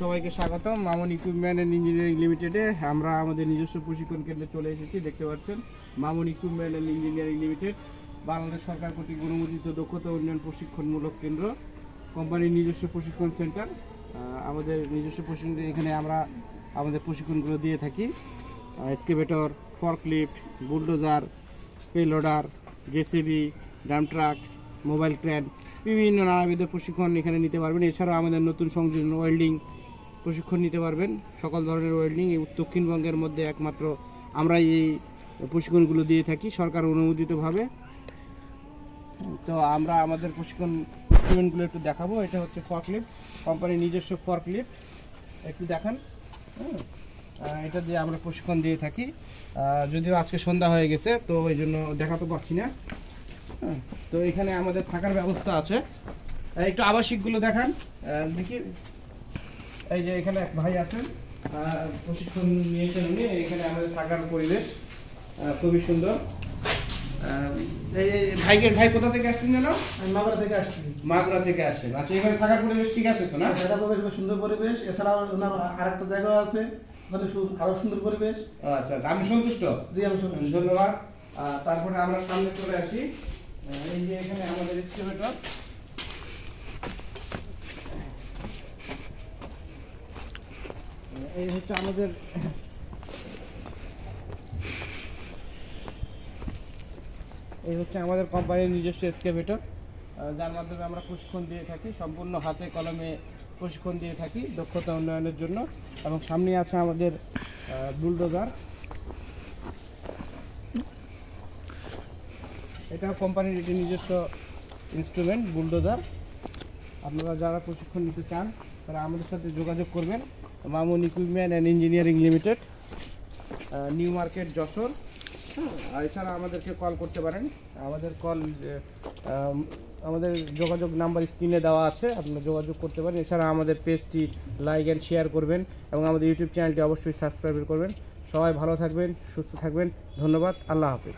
সবাইকে স্বাগতম Mamun equipment and engineering লিমিটেডে। আমরা আমাদের নিজস্ব প্রশিক্ষণ কেন্দ্রে চলে এসেছি। দেখতে পাচ্ছেন Mamun equipment and engineering limited Bangladesh সরকার কর্তৃক অনুমোদিত দক্ষতা উন্নয়ন প্রশিক্ষণমূলক কেন্দ্র, কোম্পানির নিজস্ব প্রশিক্ষণ সেন্টার। আমাদের নিজস্ব প্রশিক্ষণ এখানে আমরা আমাদের প্রশিক্ষণগুলো দিয়ে থাকি। Excavator, forklift, bulldozer, payloader, JCB, dump truck, mobile crane, বিভিন্ন নানাবিধ প্রশিক্ষণ এখানে নিতে পারবেন। এছাড়াও আমাদের নতুন সংযোজন ওয়েল্ডিং প্রশিক্ষণ নিতে পারবেন। সকল ধরনের ওয়েল্ডিং এই দক্ষিণবঙ্গের মধ্যে একমাত্র আমরা এই প্রশিক্ষণগুলো দিয়ে থাকি সরকার অনুমোদিতভাবে। তো আমরা আমাদের প্রশিক্ষণ ইনস্ট্রুমেন্টগুলো একটু দেখাবো। এটা হচ্ছে ফর্কলিফট, কোম্পানির নিজস্ব ফর্কলিফট, একটু দেখান। এটা দিয়ে আমরা প্রশিক্ষণ দিয়ে থাকি। যদিও আজকে সন্ধ্যা হয়ে গেছে তো এই জন্য দেখাতে পারছি না। তো এখানে আমাদের থাকার ব্যবস্থা আছে। একটু আবাসিকগুলো দেখান দেখি। এই যে এখানে এক ভাই আছেন, প্রশিক্ষণ নিয়েছেন উনি। এখানে আমাদের থাকার পরিবেশ খুবই সুন্দর। ভাই কোথা থেকে আসছেন জানো? আমি মাগুরা থেকে আসছি। মাগুরা থেকে আসছেন। আচ্ছা, এখানে থাকার পরিবেশ ঠিক আছে তো না? থাকার পরিবেশ খুব সুন্দর পরিবেশ। এছাড়াও ওনার আরেকটা জায়গা আছে, ওখানে আরো সুন্দর পরিবেশ। আচ্ছা, আমি সন্তুষ্ট। জি, আমি সন্তুষ্ট। ধন্যবাদ। তারপরে আমরা সামনে চলে আসি। এই যে এখানে আমাদের এক্সকেভেটর, এই হচ্ছে আমাদের কোম্পানির নিজস্ব এক্সকেভেটর, যার মাধ্যমে আমরা প্রশিক্ষণ দিয়ে থাকি। সম্পূর্ণ হাতে কলমে প্রশিক্ষণ দিয়ে থাকি দক্ষতা উন্নয়নের জন্য। এবং সামনে আছে আমাদের বুলডোজার। এটা কোম্পানির এটি নিজস্ব ইনস্ট্রুমেন্ট বুলডোজার। আপনারা যারা প্রশিক্ষণ নিতে চান তারা আমাদের সাথে যোগাযোগ করবেন। Mamun equipment and engineering limited, new market, Jessore. এছাড়া আমাদেরকে কল করতে পারেন। আমাদের যোগাযোগ নাম্বার স্ক্রিনে দেওয়া আছে, আপনারা যোগাযোগ করতে পারেন। এছাড়া আমাদের পেজটি লাইক অ্যান্ড শেয়ার করবেন এবং আমাদের ইউটিউব চ্যানেলটি অবশ্যই সাবস্ক্রাইব করবেন। সবাই ভালো থাকবেন, সুস্থ থাকবেন। ধন্যবাদ। আল্লাহ হাফেজ।